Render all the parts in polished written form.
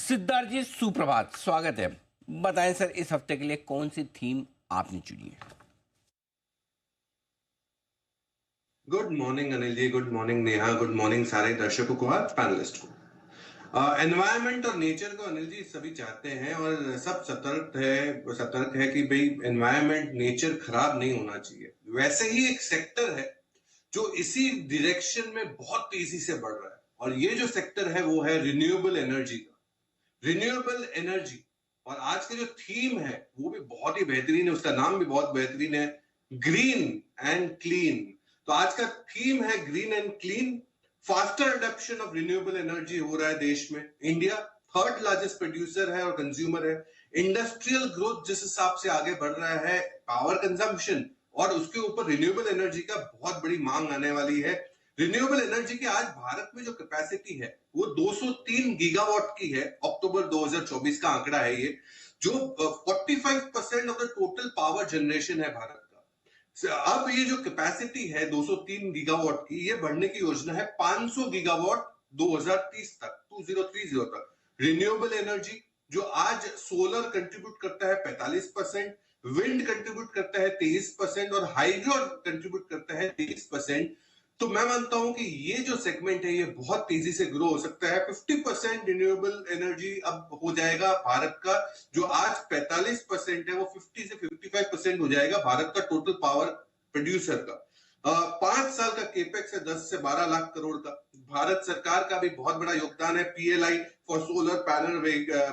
सिद्धार्थ जी सुप्रभात, स्वागत है। बताएं सर, इस हफ्ते के लिए कौन सी थीम आपने चुनी है? Good morning Anil ji, good morning Neha, good morning सारे दर्शकों को, आज पैनलिस्ट को। एनवायरनमेंट और नेचर को अनिल जी सभी चाहते हैं और सब सतर्क है कि भाई एनवायरनमेंट नेचर खराब नहीं होना चाहिए। वैसे ही एक सेक्टर है जो इसी डायरेक्शन में बहुत तेजी से बढ़ रहा है और ये जो सेक्टर है वो है रिन्यूएबल एनर्जी का। रिन्यूएबल एनर्जी और आज का जो थीम है वो भी बहुत ही बेहतरीन है, उसका नाम भी बहुत बेहतरीन है, ग्रीन एंड क्लीन। तो आज का थीम है green and clean. Faster adoption of renewable energy हो रहा है देश में। इंडिया थर्ड लार्जेस्ट प्रोड्यूसर है और कंज्यूमर है। इंडस्ट्रियल ग्रोथ जिस हिसाब से आगे बढ़ रहा है, पावर कंजम्पशन और उसके ऊपर रिन्यूएबल एनर्जी का बहुत बड़ी मांग आने वाली है। रिन्यूएबल एनर्जी की आज भारत में जो कैपेसिटी है वो 203 गीगावाट की है। अक्टूबर 2024 का आंकड़ा है ये, जो 45% of the total power generation है भारत का। अब ये जो कैपेसिटी है 203 गीगावाट की, ये बढ़ने की योजना है 500 गीगावाट 2030 तक, 2030 तक। रिन्यूएबल एनर्जी जो आज सोलर कंट्रीब्यूट करता है 45%, विंड कंट्रीब्यूट करता है 23% और हाइड्रो कंट्रीब्यूट करता है 23%। तो मैं मानता हूं कि ये जो सेगमेंट है ये बहुत तेजी से ग्रो हो सकता है। 50% रिन्यूएबल एनर्जी अब हो जाएगा भारत का, जो आज 45% है वो 50 से 55% हो जाएगा भारत का टोटल पावर प्रोड्यूसर का। 5 साल का केपेक्स है 10 से 12 लाख करोड़ का। भारत सरकार का भी बहुत बड़ा योगदान है। PLI for solar panel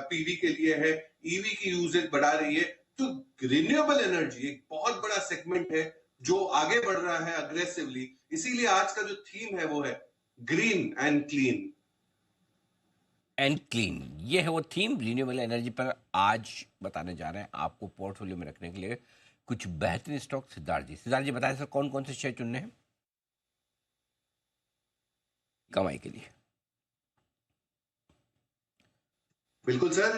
PV के लिए है, ईवी की यूजेज बढ़ा रही है। तो रिन्यूएबल एनर्जी एक बहुत बड़ा सेगमेंट है जो आगे बढ़ रहा है अग्रेसिवली। इसीलिए आज का जो थीम है वो है ग्रीन एंड क्लीन। ये है वो थीम रिन्यूएबल एनर्जी पर आज बताने जा रहे हैं आपको पोर्टफोलियो में रखने के लिए कुछ बेहतरीन स्टॉक। सिद्धार्थ जी बताएं सर, कौन कौन से शेयर चुनने हैं कमाई के लिए? बिल्कुल सर,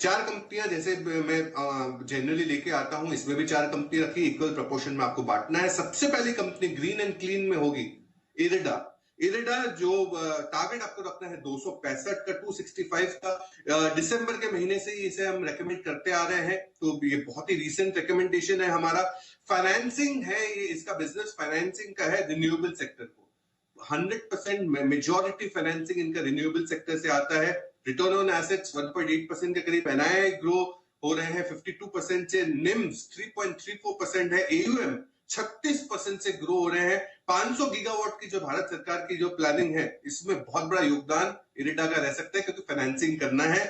4 कंपनियां जैसे मैं जनरली लेके आता हूं, इसमें भी 4 कंपनी रखी, इक्वल प्रोपोर्शन में आपको बांटना है। सबसे पहली कंपनी ग्रीन एंड क्लीन में होगी इरिडा। इरिडा जो टारगेट आपको रखना है 265 का, 265 का। दिसंबर के महीने से ही इसे हम रेकमेंड करते आ रहे हैं, तो ये बहुत ही रीसेंट रिकमेंडेशन है हमारा। फाइनेंसिंग है ये, इसका बिजनेस फाइनेंसिंग का है रिन्यूएबल सेक्टर को। 100% मेजॉरिटी फाइनेंसिंग इनका रिन्यूएबल सेक्टर से आता है। रिटर्न ऑन एसेट्स 1.8% के करीब। एनआईआई ग्रो हो रहे हैं 52% से। निम्स 3.34% है। एयूएम 36% से ग्रो हो रहे हैं। 500 गीगावाट की जो भारत सरकार की जो प्लानिंग है, इसमें बहुत बड़ा योगदान इरिडा का रह सकता है क्योंकि फाइनेंसिंग करना है।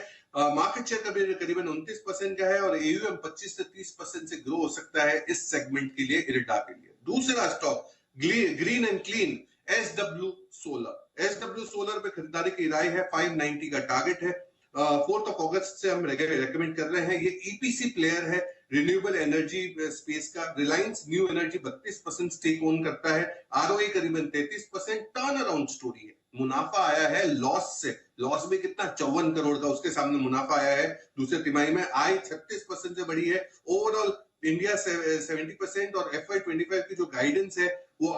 मार्केट शेयर करीबन 29% का है और एयूएम 25 से 30% से ग्रो हो सकता है इस सेगमेंट के लिए, इरिडा के लिए। दूसरा stock green and clean, SW solar. SW solar पे खरीदारी की राय है, 590 का टारगेट है। 4 अगस्त से हम रेकमेंड कर रहे हैं। ये ईपीसी प्लेयर है रिन्यूएबल एनर्जी स्पेस का। Reliance new energy 32% stake own करता है। आरओए करीबन 33%। टर्न अराउंड स्टोरी है। मुनाफा आया है लॉस से, लॉस में कितना 54 करोड़ का, उसके सामने मुनाफा आया है दूसरे तिमाही में। आय 36% से बढ़ी है। ओवरऑल इंडिया 70% और FY25 की जो गाइडेंस है वो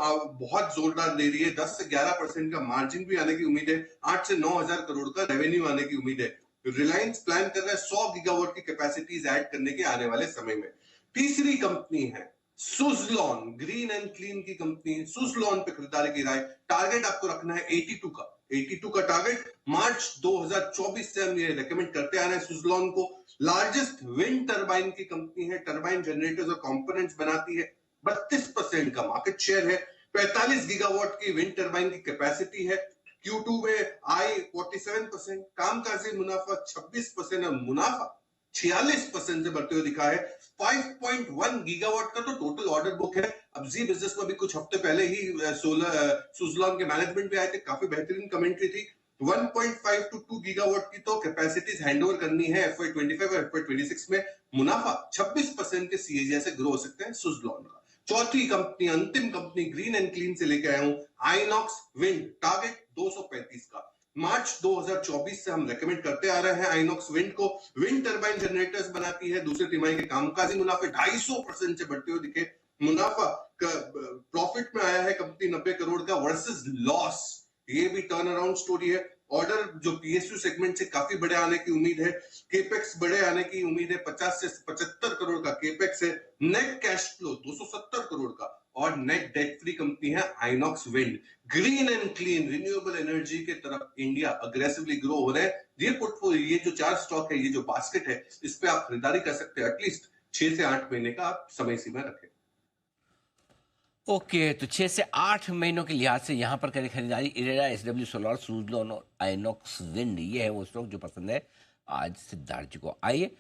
बहुत जोरदार दे रही है। 10 से 11% का मार्जिन भी आने की उम्मीद है। 8 से 9 हजार करोड़ का रेवेन्यू आने की उम्मीद है। रिलायंस प्लान कर रहा है 100 गीगावाट की कैपेसिटीज ऐड करने के आने वाले समय में। तीसरी कंपनी है सुजलॉन, ग्रीन एंड क्लीन की कंपनी। सुजलॉन पे खरीदारी की राय, टारगेट आपको रखना है 82 का। 82 का टारगेट। मार्च 2024 से हम ये रेकमेंड करते आ रहे हैं सुजलॉन को। लार्जेस्ट विंड टरबाइन की कंपनी है, टरबाइन जनरेटर्स और कंपोनेंट्स बनाती है। 32% का मार्केट शेयर है। 45 गीगावाट की विंड टरबाइन की कैपेसिटी है। Q2 में आय 47%, कामकाजी मुनाफा 26% और मुनाफा 46% से बढ़ते हुए दिखा है। 5.1 गीगावाट का तो टोटल ऑर्डर बुक है। अब जी बिजनेस में भी कुछ हफ्ते पहले ही सुजलॉन के मैनेजमेंट भी आए थे, काफी बेहतरीन कमेंट्री थी। 1.5 to 2 गीगावाट की तो कैपेसिटीज हैंडओवर करनी है FY25 और FY26 में। मुनाफा 26% के सीएजी से ग्रो हो सकते हैं सुजलॉन का। चौथी कंपनी, अंतिम कंपनी ग्रीन एंड क्लीन से लेके आया हूं, आइनॉक्स विंड। टारगेट 235 का। मार्च 2024 से हम रेकमेंड करते आ रहे हैं आइनॉक्स विंड को। विंड टरबाइन जनरेटर्स बनाती है। दूसरे तिमाही के कामकाजी मुनाफे 250% से बढ़ते हुए दिखे। मुनाफा प्रॉफिट में आया है कंपनी 90 करोड़ का वर्सेस लॉस। ये भी टर्न अराउंड स्टोरी है। ऑर्डर जो पीएसयू सेगमेंट से काफी बड़े आने की उम्मीद है, केपेक्स बड़े आने की उम्मीद है, 50 से 75 करोड़ का केपेक्स है, नेट कैश फ्लो 270 करोड़ का, और नेट डेट फ्री कंपनी है INOX wind. Green and clean renewable energy के तरफ इंडिया अग्रेसिवली ग्रो हो रहा है। ये पोर्टफोलियो, ये जो 4 स्टॉक है, ये जो बास्केट है, इस पे आप खरीदारी कर सकते हैं। एटलीस्ट 6 से 8 महीने का आप समय सीमा रखें। ओके, तो 6 से 8 महीनों के लिहाज से यहाँ पर करें खरीदारी इरेडा, एसडब्ल्यू सोलर, सुजलॉन और आइनॉक्स विंड। ये है वो स्टॉक जो पसंद है आज सिद्धार्थ जी को। आइए